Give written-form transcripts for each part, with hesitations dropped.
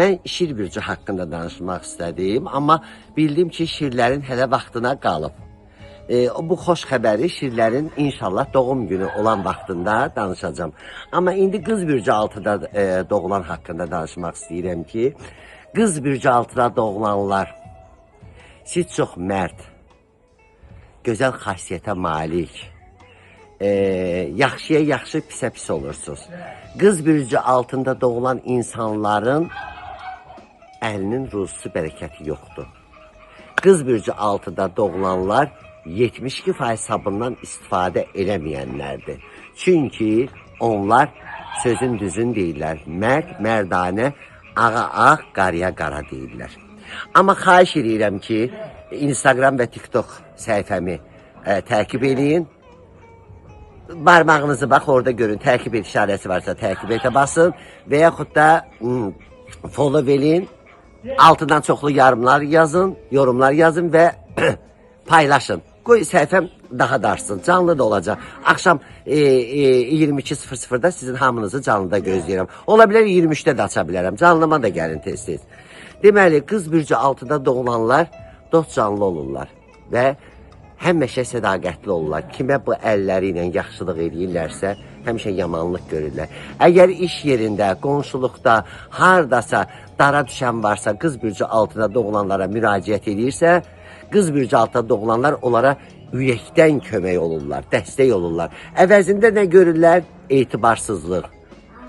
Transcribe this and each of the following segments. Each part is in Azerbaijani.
Mən şir bürcü haqqında danışmaq istədim, amma bildim ki, şirlərin hələ vaxtına qalıb. Bu xoş xəbəri şirlərin inşallah doğum günü olan vaxtında danışacağım. Amma indi qız bürcü altıda doğulan haqqında danışmaq istəyirəm ki, qız bürcü altıda doğulanlar, siz çox mərd, gözəl xasiyyətə malik, yaxşıya yaxşı, pisə pis olursunuz. Qız bürcü altında doğulan insanların əlinin ruzusu, bərəkəti yoxdur. Qız bürcü altıda doğulanlar 72% sabından istifadə eləməyənlərdir. Çünki onlar sözün düzün deyirlər. Mərd, mərdanə, ağa ağ, qarıya qara deyirlər. Amma xahiş edirəm ki, Instagram və TikTok səhifəmi təqib eləyin. Barmağınızı bax, orada görün, təqib et işarəsi varsa təqib etə basın və yaxud da follow eləyin. Altından çoxlu yorumlar yazın və paylaşın. Qoy səhifəm daha da artsın, canlı da olacaq. Axşam 22:00-da sizin hamınızı canlıda gözləyirəm. Ola bilər 23-də də aça bilərəm, canlıma da gəlin tez-tez. Deməli, qız bürcü altıda doğulanlar dost canlı olurlar və həmişə sədaqətli olurlar. Kimə bu əlləri ilə yaxşılıq edirlərsə, həmişə yamanlıq görürlər. Əgər iş yerində, qonşuluqda, hardasa dara düşən varsa, qız bürcü altına doğulanlara müraciət edirsə, qız bürcü altına doğulanlar onlara ürəkdən kömək olurlar, dəstək olurlar. Əvəzində nə görürlər? Etibarsızlıq,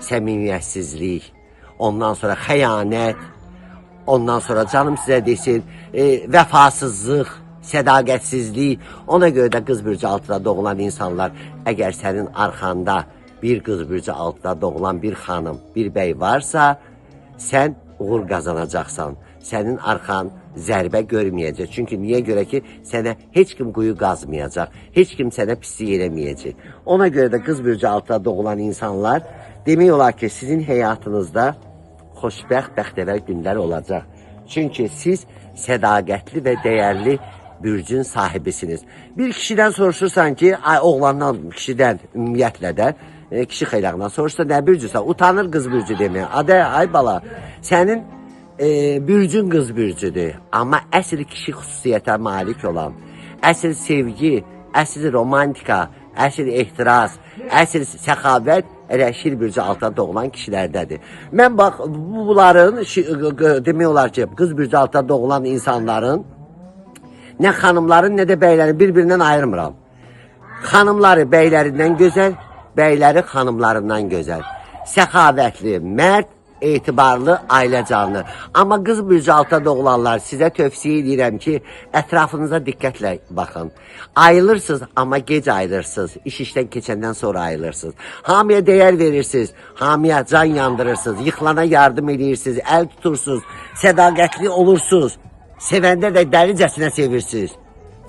səmimiyyətsizlik, ondan sonra xəyanət, ondan sonra canım sizə desin, vəfasızlıq, sədaqətsizlik. Ona görə də qız bürcü altına doğulan insanlar, əgər sənin arxanda bir qız bürcü altına doğulan bir xanım, bir bəy varsa, sən uğur qazanacaqsan. Sənin arxan zərbə görməyəcək. Çünki niyə görə ki, sənə heç kim quyu qazmayacaq, heç kim sənə pislik eləməyəcək. Ona görə də qız bürcü altına doğulan insanlar, demək olar ki, sizin həyatınızda xoşbəxt, bəxtəvər günlər olacaq. Çünki siz sədaqətli və dəyərli bürcün sahibisiniz. Bir kişidən soruşursan ki, oğlandan, kişidən, ümumiyyətlə də, kişi xeylaqdan soruşsa, nə bürcüsən? Utanır qız bürcü deməyə. Ay bala, sənin bürcün qız bürcüdür. Amma əsl kişi xüsusiyyətə malik olan, əsl sevgi, əsl romantika, əsl ehtiras, əsl səxavət elə şir bürcü altına doğulan kişilərdədir. Mən bax, bunların, demək olar ki, qız bürcü altına doğulan insanların nə xanımların, nə də bəylərin bir-birindən ayırmıram. Xanımları bəylərindən gözəl, bəyləri xanımlarından gözəl. Səxavətli, mərd, etibarlı, ailə canlı. Amma qız bürcü altına doğulanlar, sizə tövsiyə edirəm ki, ətrafınıza diqqətlə baxın. Ayılırsınız, amma gec ayılırsınız. İş işdən keçəndən sonra ayılırsınız. Hamiyə dəyər verirsiniz, hamiyə can yandırırsınız, yıxılana yardım edirsiniz, əl tutursunuz, sədaqətli olursunuz. Sevəndə də dəlicəsinə sevirsiniz.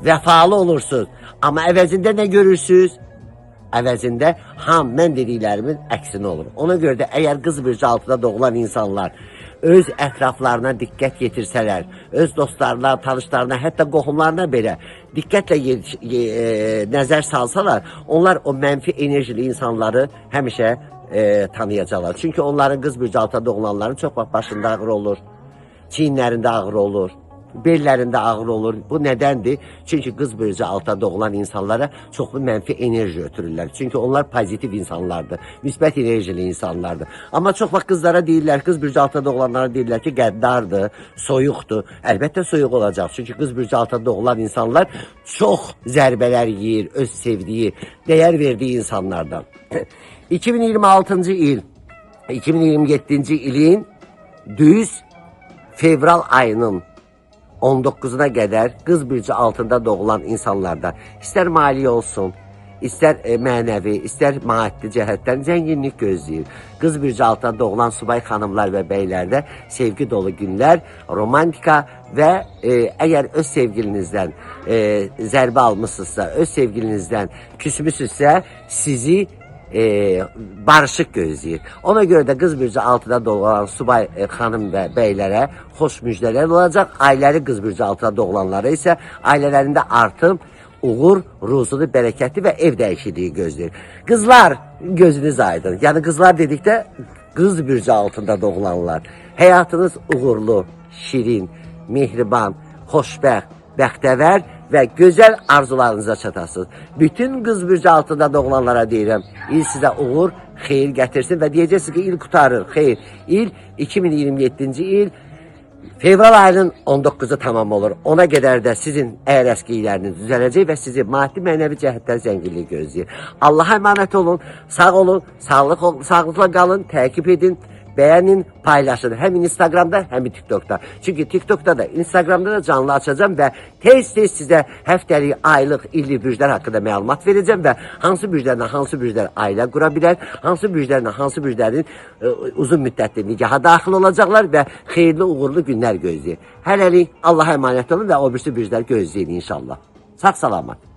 Vəfalı olursunuz. Amma əvəzində nə görürsünüz? Əvəzində mən dediklərimin əksinə olur. Ona görə də əgər qız bürcü altında doğulan insanlar öz ətraflarına diqqət yetirsələr, öz dostlarına, tanışlarına, hətta qohumlarına belə diqqətlə nəzər salsalar, onlar o mənfi enerjili insanları həmişə tanıyacaqlar. Çünki onların qız bürcü altında doğulanların çox vaxt başında ağrı olur, çiyinlərində ağrı olur, bellərində ağrı olur. Bu nədəndir? Çünki qız bürcü altında doğulan insanlara çoxlu mənfi enerji ötürürlər. Çünki onlar pozitiv insanlardır, müsbət enerjili insanlardır. Amma çox vaxt qızlara deyirlər, qız bürcü altında doğulanlara deyirlər ki, qəddardır, soyuqdur. Əlbəttə soyuq olacaq. Çünki qız bürcü altında doğulan insanlar çox zərbələr yeyir, öz sevdiyi, dəyər verdiyi insanlardan. 2026-cı il, 2027-ci ilin düz fevral ayının 19'una qədər qız bürcü altında doğulan insanlarda istər maliyyə olsun, istər mənəvi, istər maddi cəhətdən zənginlik gözləyir. Qız bürcü altında doğulan subay xanımlar və bəylərdə sevgi dolu günlər, romantika və əgər öz sevgilinizdən zərbə almışsınızsa, öz sevgilinizdən küsmüsünüzsə, sizi barışıq gözləyir. Ona görə də qız bürcü altında doğulan subay xanım və bəylərə xoş müjdələr olacaq. Ailəli qız bürcü altında doğulanlara isə ailələrində artım, uğur, ruzunu, bərəkəti və ev dəyişikliyi gözləyir. Qızlar, gözünüz aydın. Yəni qızlar dedikdə Qız bürcü altında doğulanlar. Həyatınız uğurlu, şirin, mehriban, xoşbəxt, bəxtəvər və gözəl arzularınıza çatasınız. Bütün qız bürcü altında doğulanlara deyirəm, il sizə uğur, xeyir gətirsin və deyəcəksiniz ki, il qutarır, xeyr. İl 2027-ci il fevral ayının 19-u tamam olur. Ona qədər də sizin əgər əskiyləriniz düzələcək və sizi maddi mənəvi cəhətdən zənginlik gözləyir. Allaha əmanət olun, sağ olun, sağlıqla qalın, təqib edin, beğenin, paylaşın. Hem Instagram'da hem TikTok'ta. Çünkü TikTok'ta da Instagram'da da canlı açacağım ve tez size həftəlik, aylıq, illik bürclər haqqında məlumat vereceğim ve hansı bürclərlə hansı bürclər ailə qura bilər, hansı bürclərlə hansı bürclərin uzun müddətli nigaha daxil olacaqlar və xeyirli, uğurlu günlər gözləyir. Hələlik Allah'a emanet olun və o birisi bürclər gözləyin inşallah. Sağ salamat.